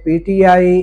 PTI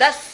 10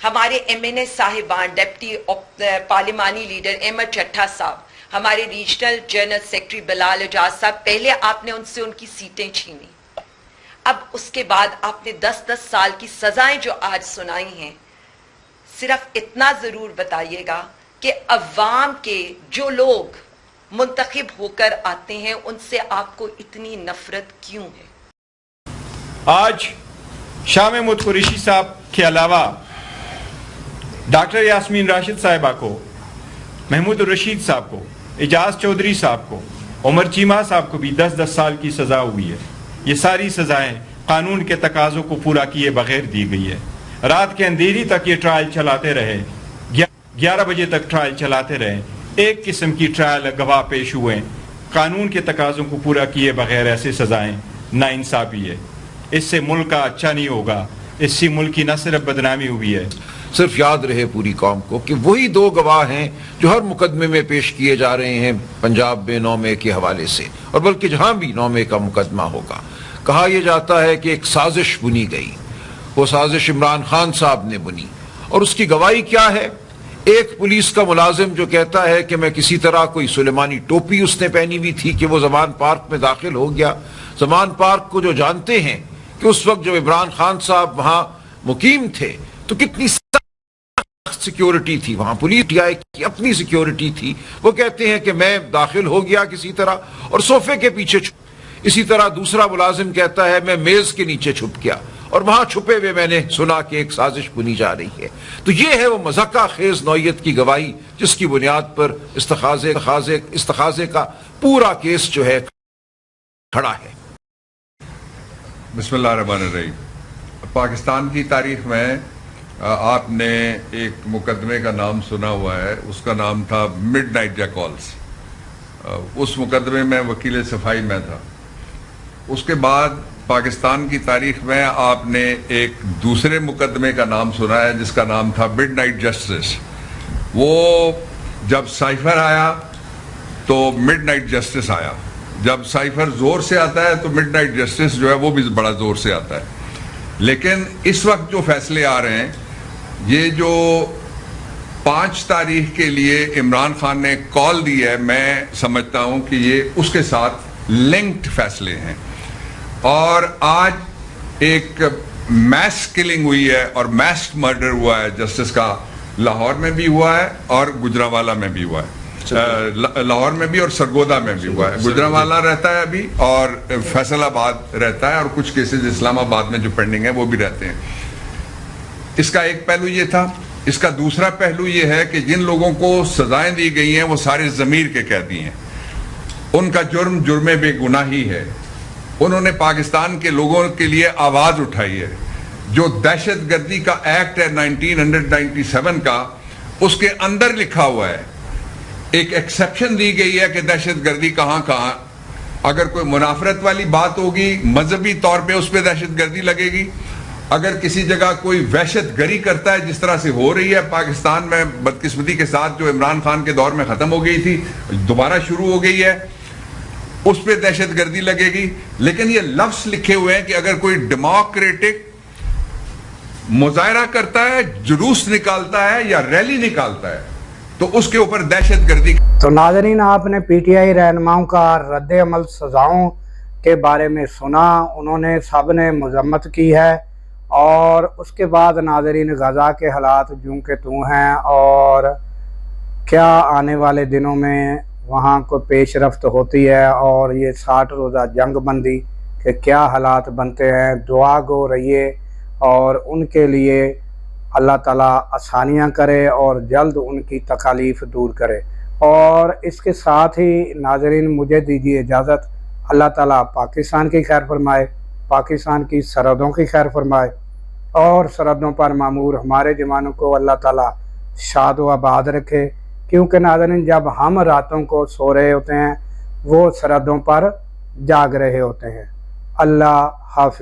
ہمارے MNA صاحبان، deputy پارلیمانی لیڈر احمد چٹھا صاحب، ہمارے ریجنل جنرل سیکرٹری بلال اجاز صاحب، پہلے آپ نے ان سے ان کی سیٹیں چھینی، اب اس کے بعد آپ نے 10 سال کی سزائیں جو آج سنائی ہیں. صرف اتنا ضرور بتائیے گا کہ عوام کے جو لوگ منتخب ہو کر آتے ہیں ان سے آپ کو اتنی نفرت کیوں ہے؟ آج شاہ محمود قریشی صاحب کے علاوہ ڈاکٹر یاسمین راشد صاحبہ کو، محمود الرشید صاحب کو، اعجاز چودھری صاحب کو، عمر چیمہ صاحب کو بھی 10 سال کی سزا ہوئی ہے. یہ ساری سزائیں قانون کے تقاضوں کو پورا کیے بغیر دی گئی ہے. رات کے اندھیری تک یہ ٹرائل چلاتے رہے، 11 بجے تک ٹرائل چلاتے رہے. ایک قسم کی ٹرائل گواہ پیش ہوئے. قانون کے تقاضوں کو پورا کیے بغیر ایسے سزائیں ناانصافی ہے. اس سے ملک کا اچھا نہیں ہوگا، اس سے ملک کی نہ صرف بدنامی ہوئی ہے. صرف یاد رہے پوری قوم کو کہ وہی 2 گواہ ہیں جو ہر مقدمے میں پیش کیے جا رہے ہیں پنجاب میں 9 مئی کے حوالے سے، اور بلکہ جہاں بھی 9 مئی کا مقدمہ ہوگا. کہا یہ جاتا ہے کہ ایک سازش بنی گئی، وہ سازش عمران خان صاحب نے بنی، اور اس کی گواہی کیا ہے؟ ایک پولیس کا ملازم جو کہتا ہے کہ میں کسی طرح کوئی سلیمانی ٹوپی اس نے پہنی ہوئی تھی کہ وہ زمان پارک میں داخل ہو گیا. زمان پارک کو جو جانتے ہیں کہ اس وقت جب عمران خان صاحب وہاں مقیم تھے تو کتنی سیکیورٹی تھی وہاں، پولیس کی اپنی سیکیورٹی تھی. وہ کہتے ہیں کہ میں داخل ہو گیا کسی طرح اور صوفے کے پیچھے اسی طرح دوسرا ملازم کہتا ہے میں میز کے نیچے چھپ گیا اور وہاں چھپے ہوئے میں نے سنا کہ ایک سازش بنی جا رہی ہے. تو یہ ہے وہ مذاکرہ خیز نوعیت کی گواہی جس کی بنیاد پر استخاذے کا پورا کیس جو ہے کھڑا ہے. بسم اللہ الرحمن الرحیم. پاکستان کی تاریخ میں آپ نے ایک مقدمے کا نام سنا ہوا ہے، اس کا نام تھا مڈ نائٹ جیکالز. اس مقدمے میں وکیل صفائی میں تھا. اس کے بعد پاکستان کی تاریخ میں آپ نے ایک دوسرے مقدمے کا نام سنا ہے جس کا نام تھا مڈ نائٹ جسٹس. وہ جب سائفر آیا تو مڈ نائٹ جسٹس آیا، جب سائفر زور سے آتا ہے تو مڈ نائٹ جسٹس جو ہے وہ بھی بڑا زور سے آتا ہے. لیکن اس وقت جو فیصلے آ رہے ہیں، یہ جو 5 تاریخ کے لیے عمران خان نے کال دی ہے، میں سمجھتا ہوں کہ یہ اس کے ساتھ لنکڈ فیصلے ہیں. اور آج ایک میس کلنگ ہوئی ہے اور میس مرڈر ہوا ہے جسٹس کا، لاہور میں بھی ہوا ہے اور گجرانوالہ میں بھی ہوا ہے. لاہور میں بھی اور سرگودا میں بھی ہوا ہے. گجرانوالہ رہتا ہے ابھی اور فیصل آباد رہتا ہے، اور کچھ کیسز اسلام آباد میں جو پینڈنگ ہے وہ بھی رہتے ہیں. اس کا ایک پہلو یہ تھا. اس کا دوسرا پہلو یہ ہے کہ جن لوگوں کو سزائیں دی گئی ہیں وہ سارے ضمیر کے قیدی ہیں. ان کا جرم بے گناہی ہے. انہوں نے پاکستان کے لوگوں کے لیے آواز اٹھائی ہے. جو دہشت گردی کا ایکٹ ہے 1997 کا، اس کے اندر لکھا ہوا ہے، ایک ایکسیپشن دی گئی ہے کہ دہشت گردی کہاں کہاں، اگر کوئی منافرت والی بات ہوگی مذہبی طور پہ اس پہ دہشت گردی لگے گی. اگر کسی جگہ کوئی وحشت گری کرتا ہے جس طرح سے ہو رہی ہے پاکستان میں بدقسمتی کے ساتھ، جو عمران خان کے دور میں ختم ہو گئی تھی دوبارہ شروع ہو گئی ہے، اس پہ دہشت گردی لگے گی. لیکن یہ لفظ لکھے ہوئے ہیں کہ اگر کوئی ڈیموکریٹک مظاہرہ کرتا ہے، جلوس نکالتا ہے یا ریلی نکالتا ہے تو اس کے اوپر دہشت گردی. تو ناظرین، آپ نے پی ٹی آئی رہنماؤں کا رد عمل سزاؤں کے بارے میں سنا. انہوں نے سب نے مذمت کی ہے، اور اس کے بعد ناظرین غزہ کے حالات جوں کہ توں ہیں، اور کیا آنے والے دنوں میں وہاں کو پیش رفت ہوتی ہے، اور یہ 60 روزہ جنگ بندی کہ کیا حالات بنتے ہیں. دعا گو رہیے اور ان کے لیے اللہ تعالیٰ آسانیاں کرے اور جلد ان کی تکالیف دور کرے. اور اس کے ساتھ ہی ناظرین مجھے دیجیے اجازت. اللہ تعالیٰ پاکستان کی خیر فرمائے، پاکستان کی سرحدوں کی خیر فرمائے، اور سرحدوں پر معمور ہمارے جوانوں کو اللہ تعالیٰ شاد و آباد رکھے. کیونکہ ناظرین جب ہم راتوں کو سو رہے ہوتے ہیں وہ سرحدوں پر جاگ رہے ہوتے ہیں. اللہ حافظ.